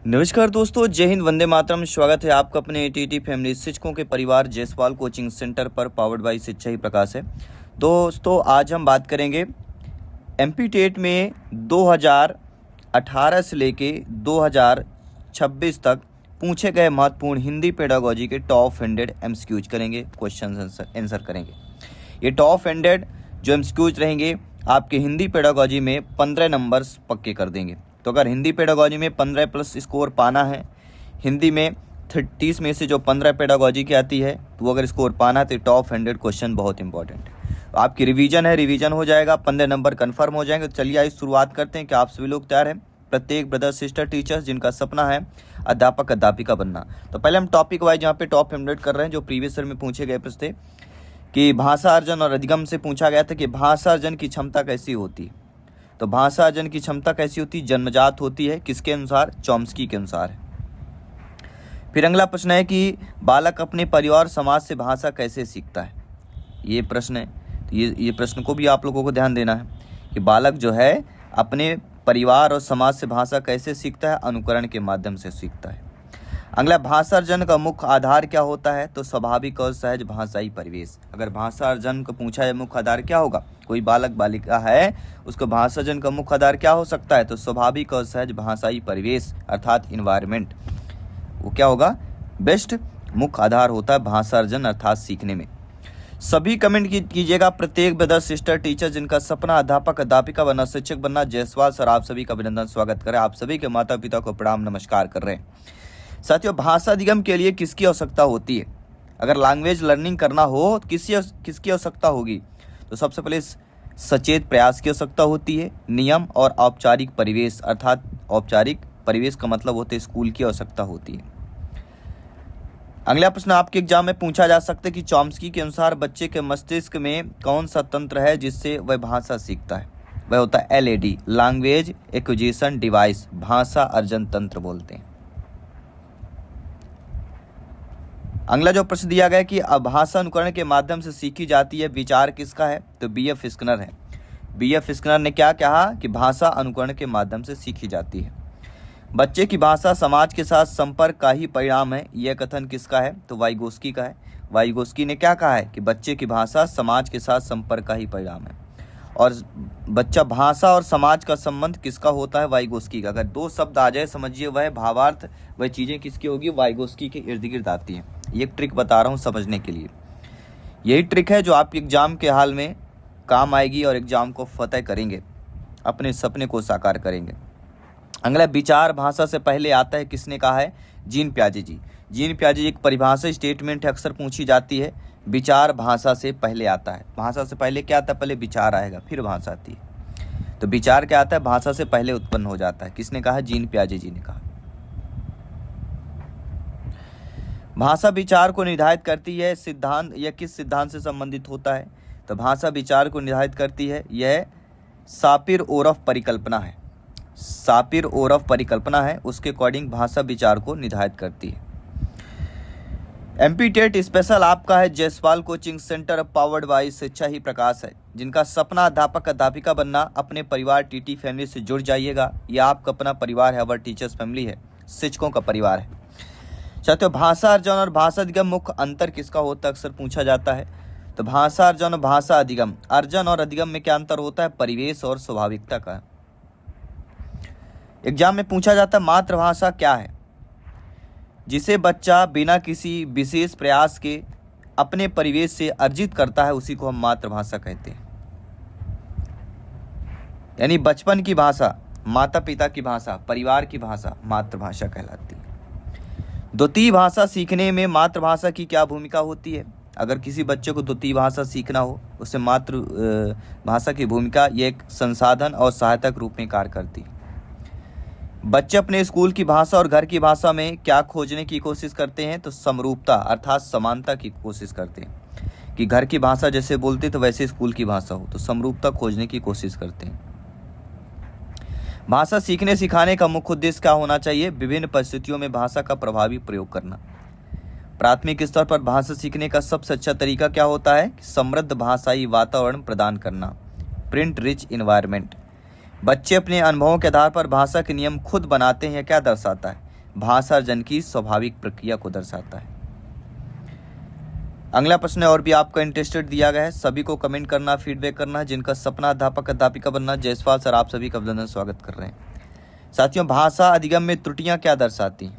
नमस्कार दोस्तों, जय हिंद, वंदे मातरम। स्वागत है आपका अपने टीटी फैमिली शिक्षकों के परिवार जयसवाल कोचिंग सेंटर पर, पावर्ड बाय शिक्षा ही प्रकाश है। दोस्तों, आज हम बात करेंगे एमपी टेट में 2018 से लेके 2026 तक पूछे गए महत्वपूर्ण हिंदी पेडागोजी के टॉप 100 एमसीक्यूज करेंगे, क्वेश्चन आंसर करेंगे। ये टॉप 100 जो एमसीक्यूज रहेंगे आपके हिंदी पेडागोजी में 15 नंबर्स पक्के कर देंगे। तो अगर हिंदी पेडागोजी में 15 प्लस स्कोर पाना है, हिंदी में 30 में से जो 15 पेडागोजी की आती है, तो अगर स्कोर पाना है तो टॉप 100 क्वेश्चन बहुत इंपॉर्टेंट है। तो आपकी रिवीजन है, रिवीजन हो जाएगा, 15 नंबर कन्फर्म हो जाएंगे। तो चलिए आज शुरुआत करते हैं कि आप सभी लोग तैयार हैं। प्रत्येक ब्रदर सिस्टर टीचर्स जिनका सपना है अध्यापक अध्यापिका बनना। तो पहले हम टॉपिक वाइज यहाँ पे टॉप 100 कर रहे हैं। जो प्रीवियस ईयर में पूछे गए प्रश्न थे कि भाषा अर्जन और अधिगम से पूछा गया था कि भाषा अर्जन की क्षमता कैसी होती है। तो भाषा अर्जन की क्षमता कैसी होती है? जन्मजात होती है। किसके अनुसार? चॉम्स्की के अनुसार है। फिर अगला प्रश्न है कि बालक अपने परिवार समाज से भाषा कैसे सीखता है। ये प्रश्न है। तो ये प्रश्न को भी आप लोगों को ध्यान देना है कि बालक जो है अपने परिवार और समाज से भाषा कैसे सीखता है? अनुकरण के माध्यम से सीखता है। अगला, भाषा अर्जन का मुख्य आधार क्या होता है? तो स्वाभाविक और सहज भाषाई परिवेश। अगर भाषा अर्जन को पूछा है मुख्य आधार क्या होगा, कोई बालक बालिका है उसको भाषा अर्जन का मुख्य आधार क्या हो सकता है? तो स्वाभाविक और सहज भाषाई परिवेश अर्थात इन्वायरमेंट, वो क्या होगा? बेस्ट मुख्य आधार होता है भाषा अर्जन अर्थात सीखने में। सभी कमेंट कीजिएगा। प्रत्येक ब्रदर सिस्टर टीचर जिनका सपना अध्यापक अध्यापिका बनना, शिक्षक बनना, जयसवाल सर आप सभी का अभिनंदन, स्वागत करें। आप सभी के माता पिता को प्रणाम नमस्कार कर रहे हैं। साथियों, भाषा अधिगम के लिए किसकी आवश्यकता होती है? अगर लैंग्वेज लर्निंग करना हो तो किसकी आवश्यकता होगी? तो सबसे पहले सचेत प्रयास की आवश्यकता होती है। नियम और औपचारिक परिवेश अर्थात औपचारिक परिवेश का मतलब होता है स्कूल की आवश्यकता होती है। अगला प्रश्न आपके एग्जाम में पूछा जा सकता है कि चॉम्स्की के अनुसार बच्चे के मस्तिष्क में कौन सा तंत्र है जिससे वह भाषा सीखता है? वह होता है LAD, लैंग्वेज एक्विजिशन डिवाइस, भाषा अर्जन तंत्र बोलते हैं। अगला जो प्रश्न दिया गया कि भाषा अनुकरण के माध्यम से सीखी जाती है, विचार किसका है? तो BF स्किनर है। BF स्किनर ने क्या कहा कि भाषा अनुकरण के माध्यम से सीखी जाती है। बच्चे की भाषा समाज के साथ संपर्क का ही परिणाम है, यह कथन किसका है? तो वाइगोस्की का है। वाइगोस्की ने क्या कहा है कि बच्चे की भाषा समाज के साथ संपर्क का ही परिणाम है। और बच्चा भाषा और समाज का संबंध किसका होता है? वाइगोस्की का। अगर दो शब्द आ जाए समझिए वह भावार्थ, वह चीज़ें किसकी होगी? वाइगोस्की के इर्द गिर्द आती हैं। ये ट्रिक बता रहा हूँ समझने के लिए। यही ट्रिक है जो आपके एग्जाम के हाल में काम आएगी और एग्जाम को फतेह करेंगे, अपने सपने को साकार करेंगे। अगला, विचार भाषा से पहले आता है, किसने कहा है? जीन प्याजे जी। जीन प्याजे जी एक परिभाषा स्टेटमेंट है, अक्सर पूछी जाती है। विचार भाषा से पहले आता है। भाषा से पहले क्या आता है? पहले विचार आएगा फिर भाषा आती है। तो विचार क्या आता है? भाषा से पहले उत्पन्न हो जाता है। किसने कहा? जीन प्याजे जी ने कहा। भाषा विचार को निर्धारित करती है। सिद्धांत यह किस सिद्धांत से संबंधित होता है? तो भाषा विचार को निर्धारित करती है, यह सापिर-ओरफ परिकल्पना है। सापिर-ओरफ परिकल्पना है, उसके अकॉर्डिंग भाषा विचार को निर्धारित करती है। एमपी टेट स्पेशल आपका है Jaiswal coaching centre, powered by शिक्षा ही प्रकाश है। जिनका सपना अध्यापक अध्यापिका बनना, अपने परिवार टीटी फैमिली से जुड़ जाइएगा। यह आपका अपना परिवार है, अवर टीचर्स फैमिली है, शिक्षकों का परिवार है। साथियों, भाषा अर्जन और भाषा अधिगम मुख्य अंतर किसका होता है? अक्सर पूछा जाता है। तो भाषा अर्जन और भाषा अधिगम, अर्जन और अधिगम में क्या अंतर होता है? परिवेश और स्वाभाविकता का। एग्जाम में पूछा जाता है मातृभाषा क्या है? जिसे बच्चा बिना किसी विशेष प्रयास के अपने परिवेश से अर्जित करता है, उसी को हम मातृभाषा कहते हैं। यानी बचपन की भाषा, माता पिता की भाषा, परिवार की भाषा मातृभाषा कहलाती है। द्वितीय भाषा सीखने में मातृभाषा की क्या भूमिका होती है? अगर किसी बच्चे को द्वितीय भाषा सीखना हो, उससे मातृ भाषा की भूमिका ये एक संसाधन और सहायक रूप में कार्य करती है। बच्चे अपने स्कूल की भाषा और घर की भाषा में क्या खोजने की कोशिश करते हैं? तो समरूपता अर्थात समानता की कोशिश करते हैं कि घर की भाषा जैसे बोलते तो वैसे स्कूल की भाषा हो, तो समरूपता खोजने की कोशिश करते हैं। भाषा सीखने सिखाने का मुख्य उद्देश्य क्या होना चाहिए? विभिन्न परिस्थितियों में भाषा का प्रभावी प्रयोग करना। प्राथमिक स्तर पर भाषा सीखने का सबसे अच्छा तरीका क्या होता है? समृद्ध भाषाई वातावरण प्रदान करना, प्रिंट रिच इन्वायरमेंट। बच्चे अपने अनुभवों के आधार पर भाषा के नियम खुद बनाते हैं, क्या दर्शाता है भाषार्जन की स्वाभाविक प्रक्रिया को दर्शाता है। अगला प्रश्न और भी आपका इंटरेस्टेड दिया गया है, सभी को कमेंट करना, फीडबैक करना। जिनका सपना अध्यापक अध्यापिका बनना, जयसवाल सर आप सभी का अभिनंदन स्वागत कर रहे हैं। साथियों, भाषा अधिगम में त्रुटियां क्या दर्शाती हैं?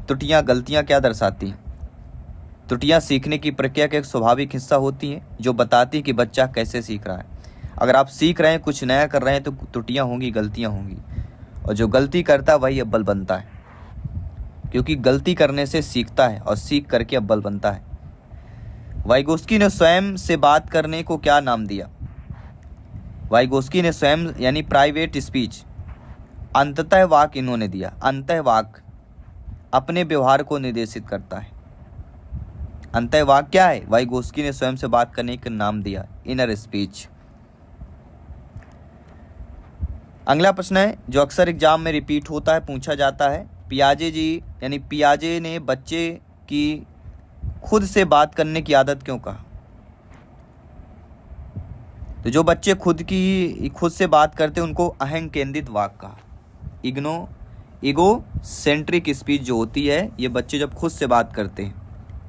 त्रुटियां, गलतियां क्या दर्शाती हैं? त्रुटियां सीखने की प्रक्रिया का एक स्वाभाविक हिस्सा होती हैं जो बताती है कि बच्चा कैसे सीख रहा है। अगर आप सीख रहे हैं, कुछ नया कर रहे हैं, तो त्रुटियां होंगी, गलतियां होंगी, और जो गलती करता है वही अव्वल बनता है, क्योंकि गलती करने से सीखता है और सीख करके अव्वल बनता है। वाइगोस्की ने स्वयं से बात करने को क्या नाम दिया? वाइगोस्की ने स्वयं यानी प्राइवेट स्पीच, अंततः वाक इन्होंने दिया। अंतः वाक अपने व्यवहार को निर्देशित करता है। अंतः वाक क्या है? वाइगोस्की ने स्वयं से बात करने का नाम दिया, इनर स्पीच। अगला प्रश्न है जो अक्सर एग्जाम में रिपीट होता है, पूछा जाता है, पियाजे जी यानी पियाजे ने बच्चे की खुद से बात करने की आदत क्यों कहा? तो जो बच्चे खुद से बात करते हैं उनको अहं केंद्रित वाक कहा। ईगो सेंट्रिक स्पीच जो होती है, ये बच्चे जब खुद से बात करते हैं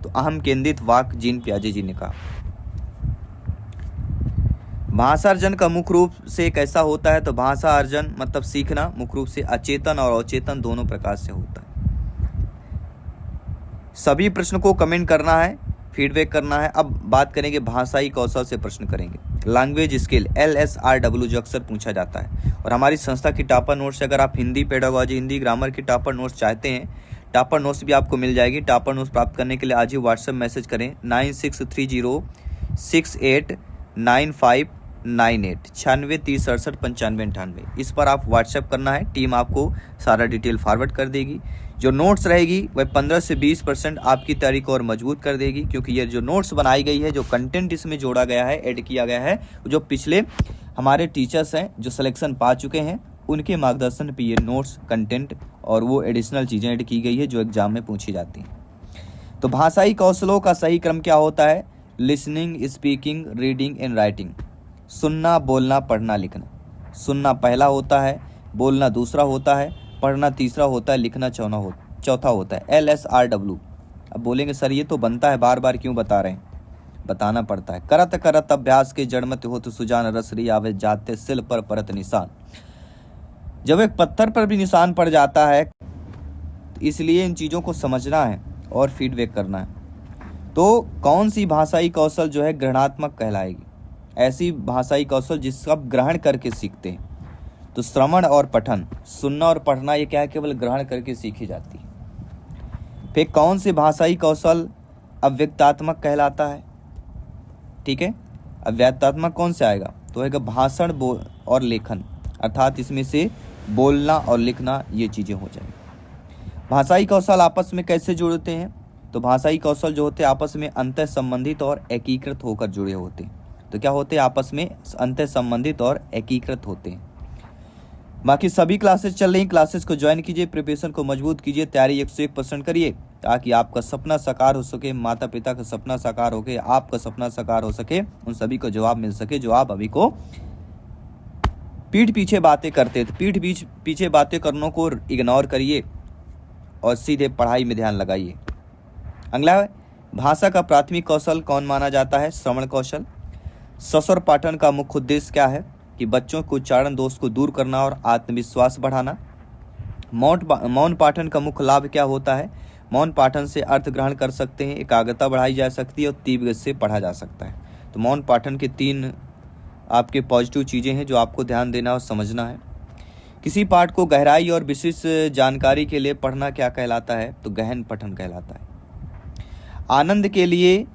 तो अहम केंद्रित वाक जीन पियाजे जी ने कहा। भाषा अर्जन का मुख्य रूप से कैसा होता है? तो भाषा अर्जन मतलब सीखना मुख्य रूप से अचेतन और अवचेतन दोनों प्रकार से होता है। सभी प्रश्न को कमेंट करना है, फीडबैक करना है। अब बात करेंगे भाषाई कौशल से प्रश्न करेंगे। लैंग्वेज स्किल LSRW जो अक्सर पूछा जाता है, और हमारी संस्था की टॉपर नोट्स, अगर आप हिंदी पेडागोजी, हिंदी ग्रामर की टॉपर नोट्स चाहते हैं, टॉपर नोट्स भी आपको मिल जाएगी। टॉपर नोट्स प्राप्त करने के लिए आज ही व्हाट्सएप मैसेज करें 9630689598 9630689598। इस पर आप व्हाट्सएप करना है, टीम आपको सारा डिटेल फॉरवर्ड कर देगी। जो नोट्स रहेगी वह 15 से 20% आपकी तैयारी को और मजबूत कर देगी, क्योंकि ये जो नोट्स बनाई गई है, जो कंटेंट इसमें जोड़ा गया है, ऐड किया गया है, जो पिछले हमारे टीचर्स हैं जो सिलेक्शन पा चुके हैं, उनके मार्गदर्शन पे ये नोट्स, कंटेंट और वो एडिशनल चीज़ें ऐड की गई है जो एग्जाम में पूछी जाती हैं। तो भाषाई कौशलों का सही क्रम क्या होता है? Listening, speaking, reading and writing. सुनना, बोलना, पढ़ना, लिखना। सुनना पहला होता है, बोलना दूसरा होता है, पढ़ना तीसरा होता है, लिखना चौथा होता है। LSRW। अब बोलेंगे सर ये तो बनता है, बार बार क्यों बता रहे हैं? बताना पड़ता है। करत करत अभ्यास के जड़मत हो तो सुजान रसरी आवे जाते सिल पर परत निशान। जब एक पत्थर पर भी निशान पड़ जाता है, इसलिए इन चीज़ों को समझना है और फीडबैक करना है। तो कौन सी भाषाई कौशल जो है ग्रहणात्मक कहलाएगी? ऐसी भाषाई कौशल जिसको आप ग्रहण करके सीखते हैं। तो श्रवण और पठन, सुनना और पढ़ना, ये क्या है? केवल ग्रहण करके सीखी जाती है। फिर कौन सी भाषाई कौशल अव्यक्तात्मक कहलाता है? ठीक है, अव्यक्तात्मक कौन से आएगा? तो आएगा भाषण और लेखन, अर्थात इसमें से बोलना और लिखना, ये चीज़ें हो जाएंगी। भाषाई कौशल आपस में कैसे जुड़ते हैं? तो भाषाई कौशल जो होते हैं आपस में अंतर संबंधित और एकीकृत होकर जुड़े होते हैं। तो क्या होते हैं? आपस में अंतर संबंधित और एकीकृत होते हैं। बाकी सभी क्लासेस चल रही, क्लासेस को ज्वाइन कीजिए, प्रिपरेशन को मजबूत कीजिए, तैयारी 101% करिए, ताकि आपका सपना साकार हो सके, माता पिता का सपना साकार हो के आपका सपना साकार हो सके, उन सभी को जवाब मिल सके जो आप अभी को पीठ पीछे बातें करते थे। पीठ पीछे बातें करने को इग्नोर करिए और सीधे पढ़ाई में ध्यान लगाइए। अगला है भाषा का प्राथमिक कौशल कौन माना जाता है? श्रवण कौशल। सस्वर पाठन का मुख्य उद्देश्य क्या है? कि बच्चों को उच्चारण दोष को दूर करना और आत्मविश्वास बढ़ाना। मौन पाठन का मुख्य लाभ क्या होता है? मौन पाठन से अर्थ ग्रहण कर सकते हैं, एकाग्रता बढ़ाई जा सकती है और तीव्र गति से पढ़ा जा सकता है। तो मौन पाठन के 3 आपके पॉजिटिव चीज़ें हैं जो आपको ध्यान देना और समझना है। किसी पाठ को गहराई और विशिष्ट जानकारी के लिए पढ़ना क्या कहलाता है? तो गहन पठन कहलाता है। आनंद के लिए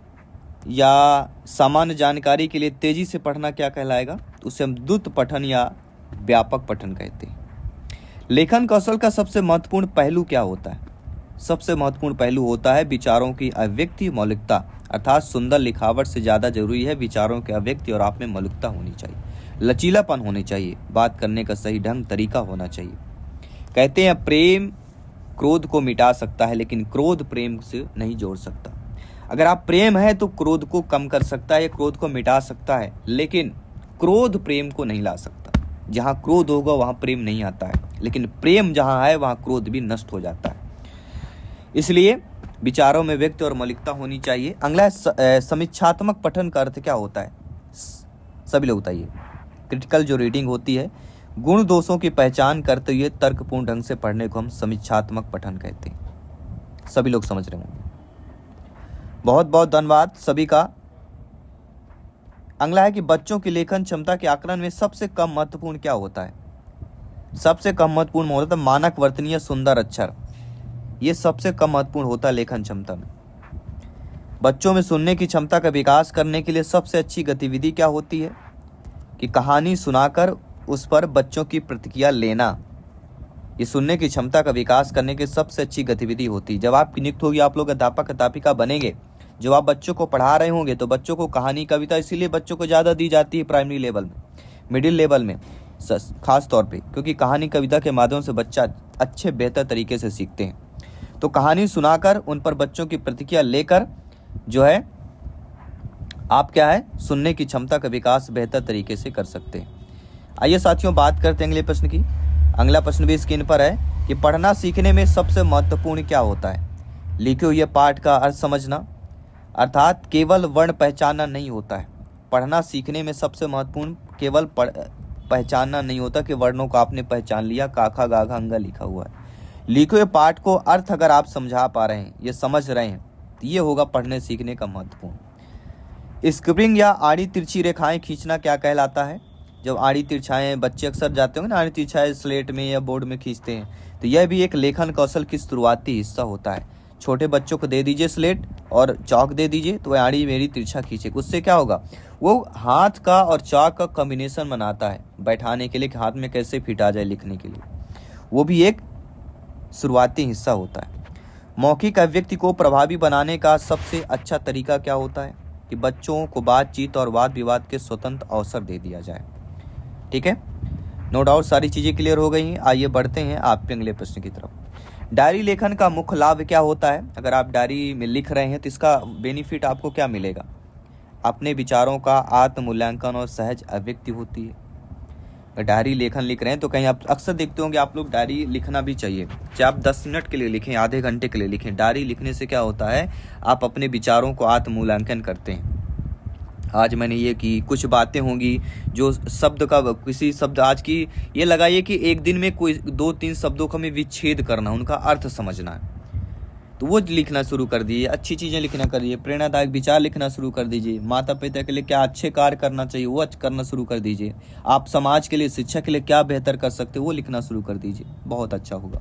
या सामान्य जानकारी के लिए तेजी से पढ़ना क्या कहलाएगा? तो उसे हम द्रुत पठन या व्यापक पठन कहते हैं। लेखन कौशल का सबसे महत्वपूर्ण पहलू क्या होता है? सबसे महत्वपूर्ण पहलू होता है विचारों की अभिव्यक्ति, मौलिकता। अर्थात सुंदर लिखावट से ज़्यादा जरूरी है विचारों की अभिव्यक्ति और आप में मौलिकता होनी चाहिए, लचीलापन होनी चाहिए, बात करने का सही ढंग तरीका होना चाहिए। कहते हैं प्रेम क्रोध को मिटा सकता है, लेकिन क्रोध प्रेम से नहीं जोड़ सकता। अगर आप प्रेम है तो क्रोध को कम कर सकता है, क्रोध को मिटा सकता है, लेकिन क्रोध प्रेम को नहीं ला सकता। जहाँ क्रोध होगा वहाँ प्रेम नहीं आता है, लेकिन प्रेम जहाँ है वहाँ क्रोध भी नष्ट हो जाता है। इसलिए विचारों में व्यक्त और मौलिकता होनी चाहिए। अगला है समीक्षात्मक पठन का अर्थ क्या होता है? सभी लोग बताइए। क्रिटिकल जो रीडिंग होती है, गुण दोषों की पहचान करते हुए तर्कपूर्ण ढंग से पढ़ने को हम समीक्षात्मक पठन कहते हैं। सभी लोग समझ रहे होंगे। बहुत बहुत धन्यवाद सभी का। अगला है कि बच्चों की लेखन क्षमता के आकलन में सबसे कम महत्वपूर्ण क्या होता है? सबसे कम महत्वपूर्ण होता है मानक वर्तनीय सुंदर अक्षर। ये सबसे कम महत्वपूर्ण होता है लेखन क्षमता में। बच्चों में सुनने की क्षमता का विकास करने के लिए सबसे अच्छी गतिविधि क्या होती है? कि कहानी सुनाकर उस पर बच्चों की प्रतिक्रिया लेना। ये सुनने की क्षमता का विकास करने की सबसे अच्छी गतिविधि होती है। जब आप नियुक्त होगी, आप लोग अध्यापक अध्यापिका बनेंगे, जब आप बच्चों को पढ़ा रहे होंगे तो बच्चों को कहानी कविता इसीलिए बच्चों को ज़्यादा दी जाती है प्राइमरी लेवल में, मिडिल लेवल में खास तौर पे, क्योंकि कहानी कविता के माध्यम से बच्चा अच्छे बेहतर तरीके से सीखते हैं। तो कहानी सुनाकर उन पर बच्चों की प्रतिक्रिया लेकर जो है आप क्या है सुनने की क्षमता का विकास बेहतर तरीके से कर सकते हैं। आइए साथियों बात करते हैं अगले प्रश्न की। अगला प्रश्न भी स्क्रीन पर है कि पढ़ना सीखने में सबसे महत्वपूर्ण क्या होता है? लिखे हुए पाठ का अर्थ समझना, अर्थात केवल वर्ण पहचानना नहीं होता है। पढ़ना सीखने में सबसे महत्वपूर्ण केवल पहचानना नहीं होता कि वर्णों को आपने पहचान लिया, काखा गाघा अंगा लिखा हुआ है। लिखे हुए पाठ को अर्थ अगर आप समझा पा रहे हैं, ये समझ रहे हैं, तो ये होगा पढ़ने सीखने का महत्वपूर्ण। स्क्रिपिंग या आड़ी तिरछी रेखाएं खींचना क्या कहलाता है? जब आड़ी तिरछाएं बच्चे अक्सर जाते होंगे ना, आड़ी तिरछाएं स्लेट में या बोर्ड में खींचते हैं, तो यह भी एक लेखन कौशल की शुरुआती हिस्सा होता है। छोटे बच्चों को दे दीजिए स्लेट और चौक दे दीजिए, तो वह आड़ी मेरी तिरछा खींचे। उससे क्या होगा, वो हाथ का और चौक का कॉम्बिनेशन बनाता है बैठाने के लिए, हाथ में कैसे फिट आ जाए लिखने के लिए। वो भी एक शुरुआती हिस्सा होता है। मौखिक अभिव्यक्ति को प्रभावी बनाने का सबसे अच्छा तरीका क्या होता है? कि बच्चों को बातचीत और वाद विवाद के स्वतंत्र अवसर दे दिया जाए। ठीक है, नो डाउट सारी चीज़ें क्लियर हो गई हैं। आइए बढ़ते हैं आपके अगले प्रश्न की तरफ। डायरी लेखन का मुख्य लाभ क्या होता है? अगर आप डायरी में लिख रहे हैं तो इसका बेनिफिट आपको क्या मिलेगा? अपने विचारों का आत्म मूल्यांकन और सहज अभिव्यक्ति होती है। अगर डायरी लेखन लिख रहे हैं तो कहीं आप अक्सर देखते होंगे आप लोग डायरी लिखना भी चाहिए, चाहे आप 10 मिनट के लिए लिखें, आधे घंटे के लिए लिखें। डायरी लिखने से क्या होता है, आप अपने विचारों को आत्म मूल्यांकन करते हैं। आज मैंने ये की, कुछ बातें होंगी जो शब्द का किसी शब्द आज की ये लगाइए कि एक दिन में कोई 2-3 शब्दों का हमें विच्छेद करना, उनका अर्थ समझना है, तो वो लिखना शुरू कर दीजिए। अच्छी चीज़ें लिखना करिए, प्रेरणादायक विचार लिखना शुरू कर दीजिए। माता पिता के लिए क्या अच्छे कार्य करना चाहिए वो करना शुरू कर दीजिए। आप समाज के लिए, शिक्षा के लिए क्या बेहतर कर सकते हो वो लिखना शुरू कर दीजिए, बहुत अच्छा होगा।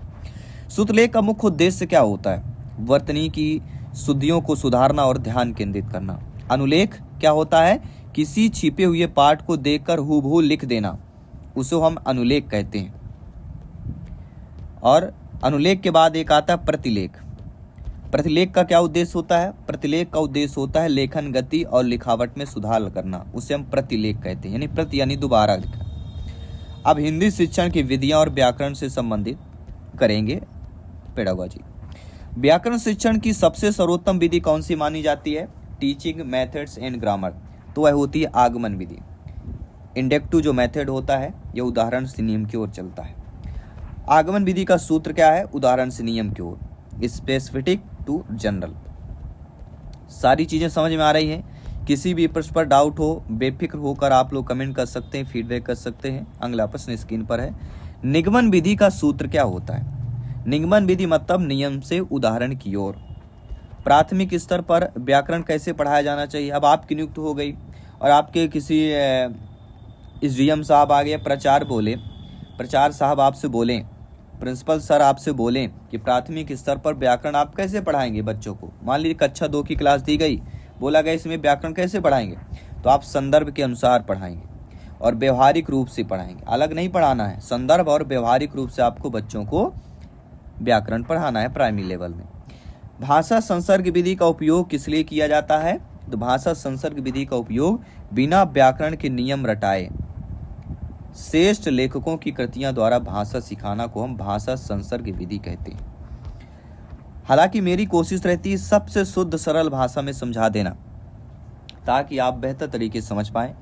सूत्रलेख का मुख्य उद्देश्य क्या होता है? वर्तनी की शुद्धियों को सुधारना और ध्यान केंद्रित करना। अनुलेख क्या होता है? किसी छिपे हुए पाठ को देखकर हूबहू लिख देना, उसे हम अनुलेख कहते हैं। और अनुलेख के बाद एक आता है प्रतिलेख। प्रतिलेख का क्या उद्देश्य होता है? प्रतिलेख का उद्देश्य होता है लेखन गति और लिखावट में सुधार करना, उसे हम प्रतिलेख कहते हैं, यानी प्रति यानी दोबारा लिखा। अब हिंदी शिक्षण की विधियां और व्याकरण से संबंधित करेंगे पेडागोजी। व्याकरण शिक्षण की सबसे सर्वोत्तम विधि कौन सी मानी जाती है? टीचिंग मेथड्स एंड ग्रामर, तो वह होती है आगमन विधि। इंडेक्टिव जो मेथड होता है यह उदाहरण से नियम की ओर चलता है। आगमन विधि का सूत्र क्या है? उदाहरण से नियम की ओर, स्पेसिफिक टू जनरल। सारी चीजें समझ में आ रही हैं? किसी भी प्रश्न पर डाउट हो बेफिक्र होकर आप लोग कमेंट कर सकते हैं, फीडबैक कर सकते हैं। अगला प्रश्न स्क्रीन पर है। निगमन विधि का सूत्र क्या होता है? निगमन विधि मतलब नियम से उदाहरण की ओर। प्राथमिक स्तर पर व्याकरण कैसे पढ़ाया जाना चाहिए? अब आपकी नियुक्त हो गई और आपके किसी एसडीएम साहब आ गए, प्रचार साहब आपसे बोलें, प्रिंसिपल सर आपसे बोलें कि प्राथमिक स्तर पर व्याकरण आप कैसे पढ़ाएंगे बच्चों को। मान लीजिए कक्षा 2 की क्लास दी गई, बोला गया इसमें व्याकरण कैसे पढ़ाएंगे, तो आप संदर्भ के अनुसार पढ़ाएंगे और व्यवहारिक रूप से पढ़ाएंगे। अलग नहीं पढ़ाना है, संदर्भ और व्यवहारिक रूप से आपको बच्चों को व्याकरण पढ़ाना है प्राइमरी लेवल में। भाषा संसर्ग विधि का उपयोग किस लिए किया जाता है? तो भाषा संसर्ग विधि का उपयोग बिना व्याकरण के नियम रटाए श्रेष्ठ लेखकों की कृतियां द्वारा भाषा सिखाना को हम भाषा संसर्ग विधि कहते हैं। हालांकि मेरी कोशिश रहती है सबसे शुद्ध सरल भाषा में समझा देना, ताकि आप बेहतर तरीके से समझ पाएं।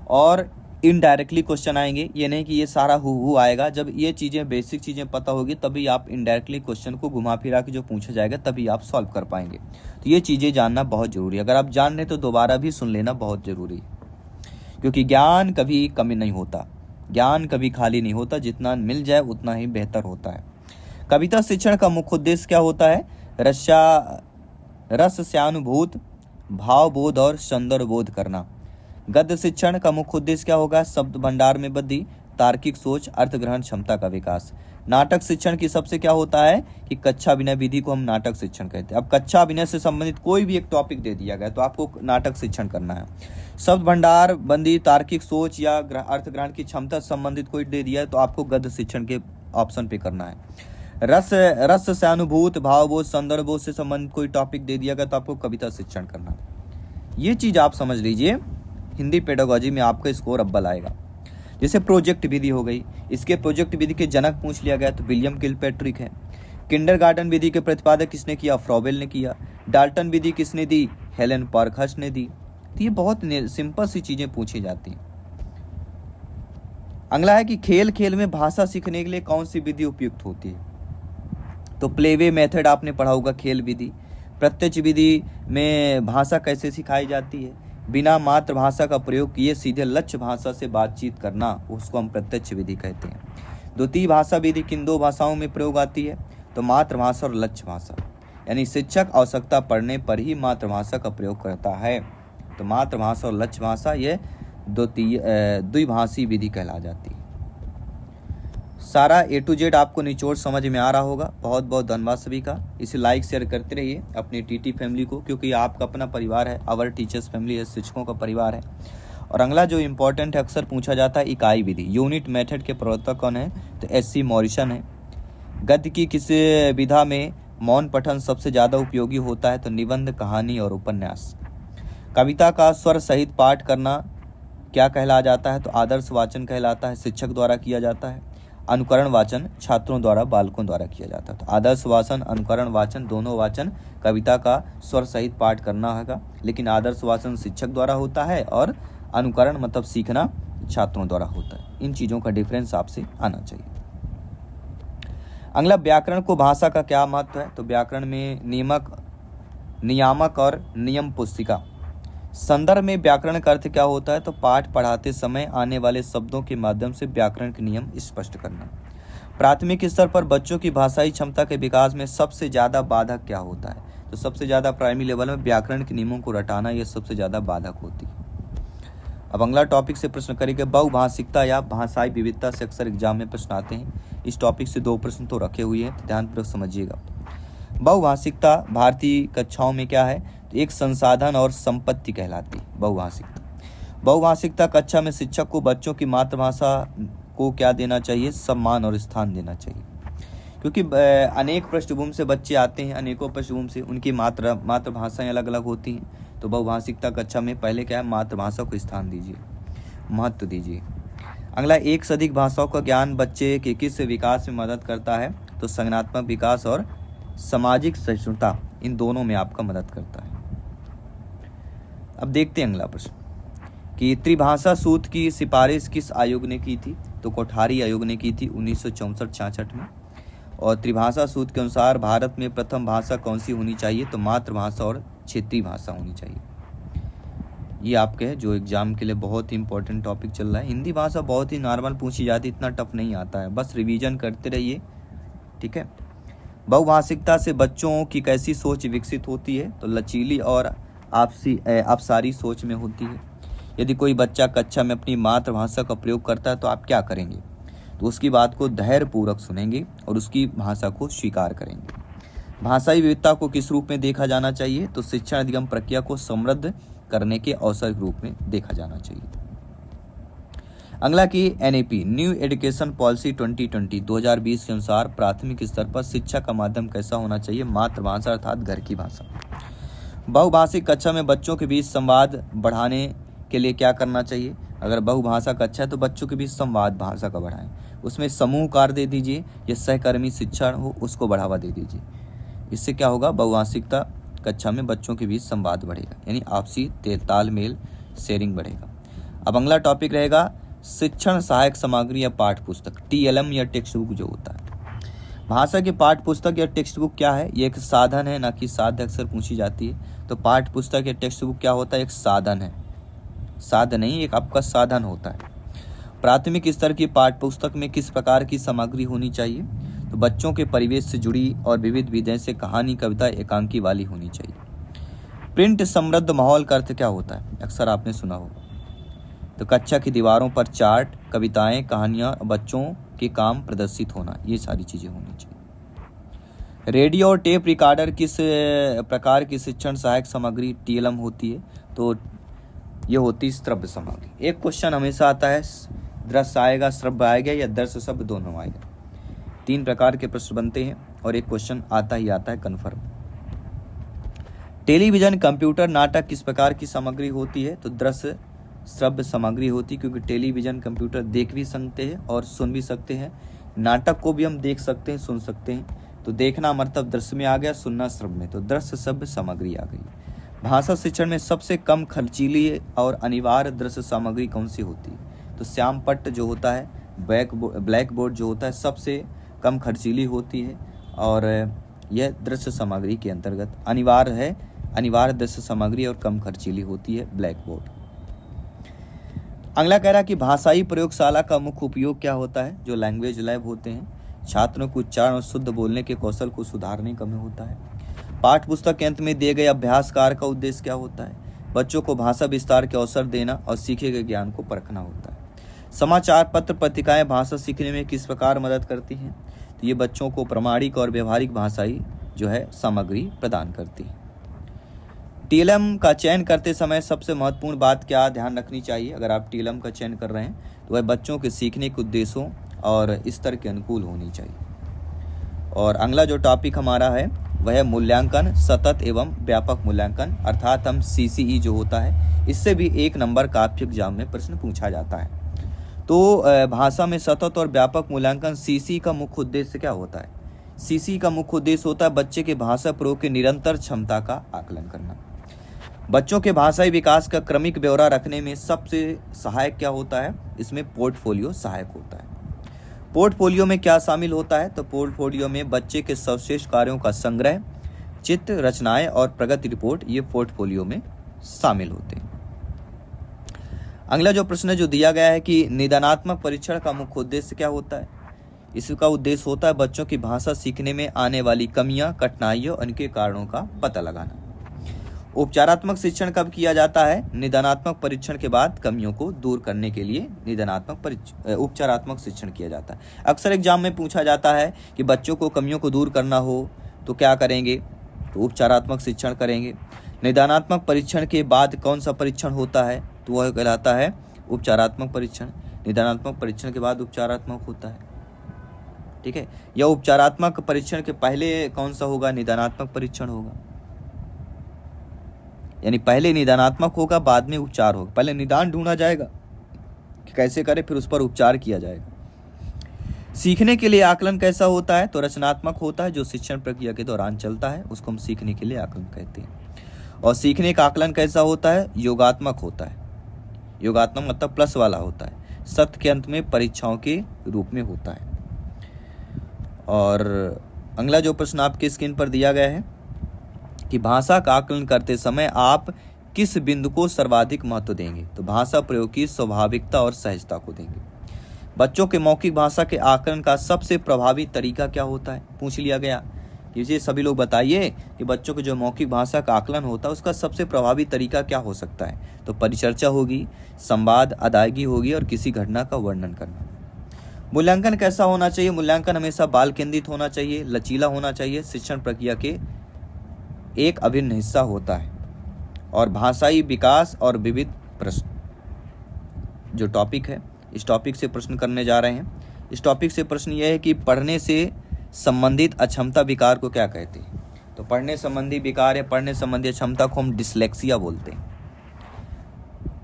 और इनडायरेक्टली क्वेश्चन आएंगे, ये नहीं कि ये सारा हु आएगा। जब ये चीज़ें बेसिक चीज़ें पता होगी तभी आप इनडायरेक्टली क्वेश्चन को घुमा फिरा के जो पूछा जाएगा तभी आप सॉल्व कर पाएंगे। तो ये चीज़ें जानना बहुत ज़रूरी है। अगर आप जान रहे तो दोबारा भी सुन लेना बहुत ज़रूरी है, क्योंकि ज्ञान कभी कमी नहीं होता, ज्ञान कभी खाली नहीं होता, जितना मिल जाए उतना ही बेहतर होता है। कविता शिक्षण का मुख्य उद्देश्य क्या होता है? रस स्यानुभूत, भावबोध और सौंदर्य बोध करना। गद्य शिक्षण का मुख्य उद्देश्य क्या होगा? शब्द भंडार में वृद्धि, तार्किक सोच, अर्थ ग्रहण क्षमता का विकास। नाटक शिक्षण की सबसे क्या होता है कि कक्षा अभिनय विधि को हम नाटक शिक्षण कहते हैं। अब कक्षा अभिनय से संबंधित कोई भी एक टॉपिक दे दिया गया तो आपको नाटक शिक्षण करना है। शब्द भंडार बंदी, तार्किक सोच या अर्थ ग्रहण की क्षमता से संबंधित कोई दे दिया है तो आपको गद्य शिक्षण के ऑप्शन पे करना है। रस से अनुभूत, भावबोध, संदर्भोध से संबंधित कोई टॉपिक दे दिया गया तो आपको कविता शिक्षण करना है। ये चीज आप समझ लीजिए, हिंदी पेडागोजी में आपका स्कोर अव्वल आएगा। जैसे प्रोजेक्ट विधि हो गई, इसके प्रोजेक्ट विधि के जनक पूछ लिया गया तो विलियम किलपैट्रिक है। किंडरगार्टन विधि के प्रतिपादक किसने किया? फ्रॉबेल ने किया। डाल्टन विधि किसने दी? हेलेन पार्खस ने दी। तो ये बहुत सिंपल सी चीजें पूछी जाती हैं। अगला है कि खेल खेल में भाषा सीखने के लिए कौन सी विधि उपयुक्त होती है? तो प्लेवे मेथड आपने पढ़ा होगा, खेल विधि। प्रत्यक्ष विधि में भाषा कैसे सिखाई जाती है? बिना मातृभाषा का प्रयोग किए सीधे लक्ष्य भाषा से बातचीत करना, उसको हम प्रत्यक्ष विधि कहते हैं। द्वितीय भाषा विधि किन दो भाषाओं में प्रयोग आती है? तो मातृभाषा और लक्ष्य भाषा, यानी शिक्षक आवश्यकता पड़ने पर ही मातृभाषा का प्रयोग करता है। तो मातृभाषा और लक्ष्य भाषा ये द्विभाषी विधि कहला जाती है। सारा A to Z आपको निचोड़ समझ में आ रहा होगा। बहुत बहुत धन्यवाद सभी का। इसे लाइक शेयर करते रहिए अपनी टीटी फैमिली को, क्योंकि आपका अपना परिवार है, आवर टीचर्स फैमिली है, शिक्षकों का परिवार है। और अगला जो इम्पोर्टेंट है, अक्सर पूछा जाता है, इकाई विधि, यूनिट मेथड के प्रवर्तक कौन है? तो SC मॉरिसन है। गद्य की किस विधा में मौन पठन सबसे ज़्यादा उपयोगी होता है? तो निबंध, कहानी और उपन्यास। कविता का स्वर सहित पाठ करना क्या कहला जाता है? तो आदर्श वाचन कहलाता है, शिक्षक द्वारा किया जाता है। अनुकरण वाचन छात्रों द्वारा, बालकों द्वारा किया जाता है। तो आदर्श वाचन, अनुकरण वाचन, दोनों वाचन कविता का स्वर सहित पाठ करना होगा, लेकिन आदर्श वाचन शिक्षक द्वारा होता है और अनुकरण मतलब सीखना छात्रों द्वारा होता है। इन चीज़ों का डिफरेंस आपसे आना चाहिए। अगला, व्याकरण को भाषा का क्या महत्व है? तो व्याकरण में नियामक और नियम पुस्तिका। संदर्भ में व्याकरण का अर्थ क्या होता है? तो पाठ पढ़ाते समय आने वाले शब्दों के माध्यम से व्याकरण के नियम स्पष्ट करना। प्राथमिक स्तर पर बच्चों की भाषाई क्षमता के विकास में सबसे ज़्यादा बाधक क्या होता है? तो सबसे ज़्यादा प्राइमरी लेवल में व्याकरण के नियमों को रटाना, यह सबसे ज़्यादा बाधक होती है। अब अगला टॉपिक से प्रश्न करेंगे, बहुभाषिकता या भाषाई विविधता से अक्सर एग्जाम में प्रश्न आते हैं। इस टॉपिक से 2 प्रश्न तो रखे हुए हैं, ध्यानपूर्वक समझिएगा। बहुभाषिकता भारतीय कक्षाओं में क्या है? तो एक संसाधन और संपत्ति कहलाती है बहुभाषिकता। बहुभाषिकता कक्षा में शिक्षक को बच्चों की मातृभाषा को क्या देना चाहिए? सम्मान और स्थान देना चाहिए, क्योंकि अनेक पृष्ठभूमि से बच्चे आते हैं, अनेकों पृष्ठभूमि से, उनकी मातृभाषाएं अलग अलग होती हैं। तो बहुभाषिकता कक्षा में पहले क्या है? मातृभाषा को स्थान दीजिए, महत्व दीजिए। अगला, एक से अधिक भाषाओं का ज्ञान बच्चे के किस विकास में मदद करता है? तो संज्ञानात्मक विकास और सामाजिक सहिष्णुता, इन दोनों में आपका मदद करता है। अब देखते हैं अगला प्रश्न कि त्रिभाषा सूत्र की सिफारिश किस आयोग ने की थी? तो कोठारी आयोग ने की थी 1964-66 में। और त्रिभाषा सूत्र के अनुसार भारत में प्रथम भाषा कौन सी होनी चाहिए? तो मातृभाषा और क्षेत्रीय भाषा होनी चाहिए। ये आपके है जो एग्जाम के लिए बहुत ही इंपॉर्टेंट टॉपिक चल रहा है। हिंदी भाषा बहुत ही नॉर्मल पूछी जाती, इतना टफ नहीं आता है, बस रिवीजन करते रहिए, ठीक है। बहुभाषिकता से बच्चों की कैसी सोच विकसित होती है? तो लचीली और आपसारी सोच में होती है। यदि कोई बच्चा कक्षा में अपनी मातृभाषा का प्रयोग करता है तो आप क्या करेंगे? तो उसकी बात को धैर्यपूर्वक सुनेंगे और उसकी भाषा को स्वीकार करेंगे। भाषाई विविधता को किस रूप में देखा जाना चाहिए? तो शिक्षण अधिगम प्रक्रिया को समृद्ध करने के अवसर के रूप में देखा जाना चाहिए। अगला की NEP न्यू एजुकेशन पॉलिसी 2020 के अनुसार प्राथमिक स्तर पर शिक्षा का माध्यम कैसा होना चाहिए? मातृभाषा अर्थात घर की भाषा। बहुभाषिक कक्षा में बच्चों के बीच संवाद बढ़ाने के लिए क्या करना चाहिए? अगर बहुभाषा कक्षा है तो बच्चों के बीच संवाद भाषा का बढ़ाएं, उसमें समूह कार्य दे दीजिए या सहकर्मी शिक्षण हो उसको बढ़ावा दे दीजिए। इससे क्या होगा? बहुभाषिकता कक्षा में बच्चों के बीच संवाद बढ़ेगा, यानी आपसी तालमेल शेयरिंग बढ़ेगा। अब अगला टॉपिक रहेगा शिक्षण सहायक सामग्री या पाठ्य पुस्तक, TLM या टेक्स्ट बुक जो होता है। भाषा की पाठ्य पुस्तक या टेक्स्ट बुक क्या है? ये एक साधन है, ना कि साध्य अक्सर पूछी जाती है। तो पाठ्य पुस्तक या टेक्स्ट बुक क्या होता है? एक साधन है, साधन नहीं, एक आपका साधन होता है। प्राथमिक स्तर की पाठ्य पुस्तक में किस प्रकार की सामग्री होनी चाहिए? तो बच्चों के परिवेश से जुड़ी और विविध विषय से कहानी, कविता, एकांकी वाली होनी चाहिए। प्रिंट समृद्ध माहौल का अर्थ क्या होता है? अक्सर आपने सुना होगा। तो कक्षा की दीवारों पर चार्ट, कविताएं, कहानियां, बच्चों के काम प्रदर्शित होना, ये सारी चीजें होनी चाहिए। रेडियो और टेप रिकॉर्डर किस प्रकार की शिक्षण सहायक सामग्री TLM होती है? तो ये होती श्रव्य सामग्री। एक क्वेश्चन हमेशा आता है, दृश्य आएगा, श्रव्य आएगा या दृश्य शब्द दोनों आएगा। 3 प्रकार के प्रश्न बनते हैं और एक क्वेश्चन आता ही आता है कन्फर्म। टेलीविजन, कंप्यूटर, नाटक किस प्रकार की सामग्री होती है? तो दृश्य श्रव्य सामग्री होती है, क्योंकि टेलीविजन, कंप्यूटर देख भी सकते हैं और सुन भी सकते हैं। नाटक को भी हम देख सकते हैं, सुन सकते हैं। तो देखना मतलब दृश्य में आ गया, सुनना श्रव्य में, तो दृश्य श्रव्य सामग्री आ गई। भाषा शिक्षण में सबसे कम खर्चीली और अनिवार्य दृश्य सामग्री कौन सी होती है? तो श्यामपट्ट जो होता है, ब्लैक बोर्ड जो होता है, सबसे कम खर्चीली होती है और यह दृश्य सामग्री के अंतर्गत अनिवार्य है। अनिवार्य दृश्य सामग्री और कम खर्चीली होती है ब्लैक बोर्ड। अगला कह रहा कि भाषाई प्रयोगशाला का मुख्य उपयोग क्या होता है? जो लैंग्वेज लैब होते हैं, छात्रों को उच्चारण और शुद्ध बोलने के कौशल को सुधारने का में होता है। पाठ्य पुस्तक के अंत में दिए गए अभ्यास कार्य का उद्देश्य क्या होता है? बच्चों को भाषा विस्तार के अवसर देना और सीखे गए ज्ञान को परखना होता है। समाचार पत्र पत्रिकाएं भाषा सीखने में किस प्रकार मदद करती हैं? तो ये बच्चों को प्रामाणिक और व्यवहारिक भाषाई जो है सामग्री प्रदान करती है। TLM का चयन करते समय सबसे महत्वपूर्ण बात क्या ध्यान रखनी चाहिए? अगर आप TLM का चयन कर रहे हैं तो वह बच्चों के सीखने के उद्देश्यों और स्तर के अनुकूल होनी चाहिए। और अगला जो टॉपिक हमारा है वह है मूल्यांकन, सतत एवं व्यापक मूल्यांकन, अर्थात हम CCE जो होता है, इससे भी 1 नंबर का आपके एग्जाम में प्रश्न पूछा जाता है। तो भाषा में सतत और व्यापक मूल्यांकन, CCE का मुख्य उद्देश्य क्या होता है? CCE का मुख्य उद्देश्य होता है बच्चे के भाषा प्रयोग की निरंतर क्षमता का आकलन करना। बच्चों के भाषाई विकास का क्रमिक ब्यौरा रखने में सबसे सहायक क्या होता है? इसमें पोर्टफोलियो सहायक होता है। पोर्टफोलियो में क्या शामिल होता है? तो पोर्टफोलियो में बच्चे के सर्वश्रेष्ठ कार्यों का संग्रह, चित्र, रचनाएं और प्रगति रिपोर्ट, ये पोर्टफोलियो में शामिल होते हैं। अगला जो प्रश्न जो दिया गया है कि निदानात्मक परीक्षण का मुख्य उद्देश्य क्या होता है? इसका उद्देश्य होता है बच्चों की भाषा सीखने में आने वाली कमियां, कठिनाइयों और इनके कारणों का पता लगाना। उपचारात्मक शिक्षण कब किया जाता है? निदानात्मक परीक्षण के बाद कमियों को दूर करने के लिए उपचारात्मक शिक्षण किया जाता है। अक्सर एग्जाम में पूछा जाता है कि बच्चों को कमियों को दूर करना हो तो क्या करेंगे? तो उपचारात्मक शिक्षण करेंगे। निदानात्मक परीक्षण के बाद कौन सा परीक्षण होता है? तो वह कहलाता है उपचारात्मक परीक्षण। निदानात्मक परीक्षण के बाद उपचारात्मक होता है, ठीक है। या उपचारात्मक परीक्षण के पहले कौन सा होगा? निदानात्मक परीक्षण होगा। यानी पहले निदानात्मक होगा, बाद में उपचार होगा। पहले निदान ढूंढा जाएगा कि कैसे करें, फिर उस पर उपचार किया जाएगा। सीखने के लिए आकलन कैसा होता है? तो रचनात्मक होता है, जो शिक्षण प्रक्रिया के दौरान चलता है उसको हम सीखने के लिए आकलन कहते हैं। और सीखने का आकलन कैसा होता है? योगात्मक होता है। योगात्मक मतलब प्लस वाला होता है, सत्र के अंत में परीक्षाओं के रूप में होता है। और अगला जो प्रश्न आपके स्क्रीन पर दिया गया है कि भाषा का आकलन करते समय आप किस बिंदु को सर्वाधिक महत्व देंगे? तो भाषा प्रयोग की स्वाभाविकता और सहजता को देंगे। बच्चों के मौखिक भाषा के आकलन का सबसे प्रभावी तरीका क्या होता है? पूछ लिया गया कि ये सभी लोग बताइए कि बच्चों के जो मौखिक भाषा का आकलन होता है उसका सबसे प्रभावी तरीका क्या हो सकता है? तो परिचर्चा होगी, संवाद, अदायगी होगी और किसी घटना का वर्णन करना। मूल्यांकन कैसा होना चाहिए? मूल्यांकन हमेशा बाल केंद्रित होना चाहिए, लचीला होना चाहिए, शिक्षण प्रक्रिया के एक अभिन्न हिस्सा होता है। और भाषाई विकास और विविध प्रश्न जो टॉपिक है, इस टॉपिक से प्रश्न करने जा रहे हैं। इस टॉपिक से प्रश्न यह है कि पढ़ने से संबंधित अक्षमता विकार को क्या कहते हैं? तो पढ़ने संबंधी विकार या पढ़ने संबंधी अक्षमता को हम डिसलेक्सिया बोलते हैं।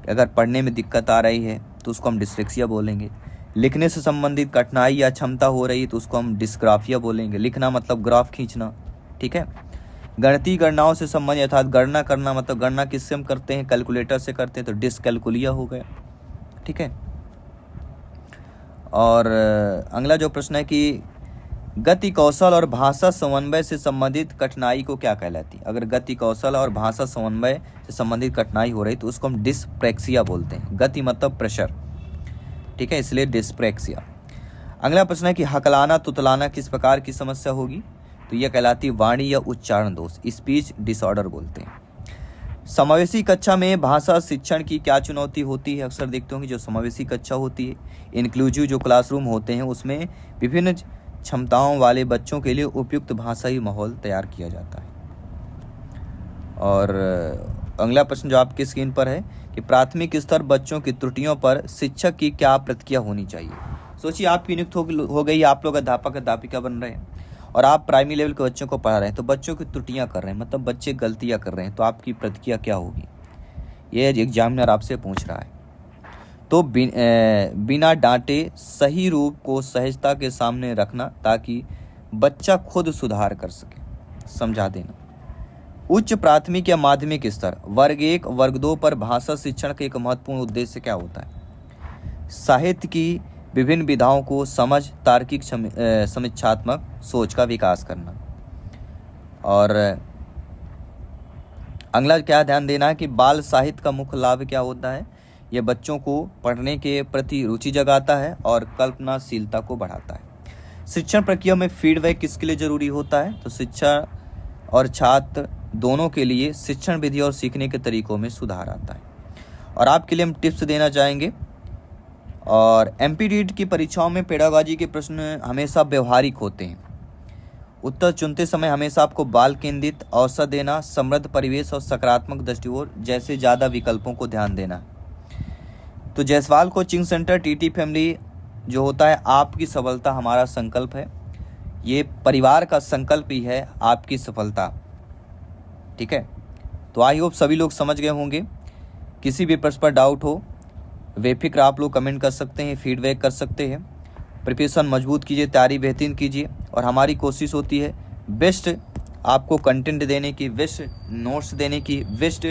अगर पढ़ने में दिक्कत आ रही है तो उसको हम डिसलेक्सिया बोलेंगे। लिखने से संबंधित कठिनाई या क्षमता हो रही है तो उसको हम डिस्ग्राफिया बोलेंगे। लिखना मतलब ग्राफ खींचना, ठीक है। गणितीय गणनाओं से संबंधित अर्थात गणना करना, मतलब गणना किससे हम करते हैं? कैलकुलेटर से करते हैं, तो डिसकैलकुलिया हो गया, ठीक है। और अगला जो प्रश्न है कि गति कौशल और भाषा समन्वय से संबंधित कठिनाई को क्या कहलाती है? अगर गति कौशल और भाषा समन्वय से संबंधित कठिनाई हो रही तो उसको हम डिस्प्रैक्सिया बोलते हैं। गति मतलब प्रेशर, ठीक है, इसलिए डिस्प्रैक्सिया। अगला प्रश्न है कि हकलाना तुतलाना किस प्रकार की समस्या होगी? तो यह कहलाती है वाणी या उच्चारण दोष, स्पीच डिसऑर्डर बोलते हैं। समावेशी कक्षा में भाषा शिक्षण की क्या चुनौती होती है? अक्सर देखते होंगे जो समावेशी कक्षा होती है, इंक्लूसिव जो क्लासरूम होते हैं, उसमें विभिन्न क्षमताओं वाले बच्चों के लिए उपयुक्त भाषाई माहौल तैयार किया जाता है। और अगला प्रश्न जो आपकी स्क्रीन पर है कि प्राथमिक स्तर बच्चों की त्रुटियों पर शिक्षक की क्या प्रतिक्रिया होनी चाहिए? सोचिए आपकी नियुक्त हो गई, आप लोग अध्यापक अध्यापिका बन रहे हैं और आप प्राइमरी लेवल के बच्चों को पढ़ा रहे हैं, तो बच्चों की त्रुटियां कर रहे हैं, मतलब बच्चे गलतियां कर रहे हैं, तो आपकी प्रतिक्रिया क्या होगी? ये एग्जामिनर आपसे पूछ रहा है। तो बिना डांटे सही रूप को सहजता के सामने रखना ताकि बच्चा खुद सुधार कर सके, समझा देना। उच्च प्राथमिक या माध्यमिक स्तर वर्ग 1 वर्ग 2 पर भाषा शिक्षण का एक महत्वपूर्ण उद्देश्य क्या होता है? साहित्य की विभिन्न विधाओं को समझ, तार्किक समीक्षात्मक सोच का विकास करना। और अगला क्या ध्यान देना है कि बाल साहित्य का मुख्य लाभ क्या होता है? यह बच्चों को पढ़ने के प्रति रुचि जगाता है और कल्पनाशीलता को बढ़ाता है। शिक्षण प्रक्रिया में फीडबैक किसके लिए जरूरी होता है? तो शिक्षण और छात्र दोनों के लिए शिक्षण विधि और सीखने के तरीकों में सुधार आता है। और आपके लिए हम टिप्स देना चाहेंगे। और एमपीरीड की परीक्षाओं में पेडागॉजी के प्रश्न हमेशा व्यवहारिक होते हैं। उत्तर चुनते समय हमेशा आपको बाल केंद्रित, अवसर देना, समृद्ध परिवेश और सकारात्मक दृष्टिकोण जैसे ज़्यादा विकल्पों को ध्यान देना। तो Jaiswal coaching centre TT family जो होता है, आपकी सफलता हमारा संकल्प है। ये परिवार का संकल्प ही है आपकी सफलता, ठीक है। तो आई होप सभी लोग समझ गए होंगे। किसी भी प्रश्न पर डाउट हो बेफिक्र आप लोग कमेंट कर सकते हैं, फीडबैक कर सकते हैं। प्रिपरेशन मजबूत कीजिए, तैयारी बेहतरीन कीजिए और हमारी कोशिश होती है बेस्ट आपको कंटेंट देने की, बेस्ट नोट्स देने की, बेस्ट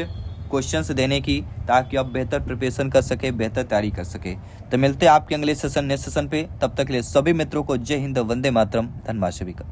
क्वेश्चंस देने की, ताकि आप बेहतर प्रिपरेशन कर सके, बेहतर तैयारी कर सके। तो मिलते हैं आपके अगले सेशन नेक्स्ट सेशन पे। तब तक के लिए सभी मित्रों को जय हिंद, वंदे मातरम, धन्यवाद सभी का।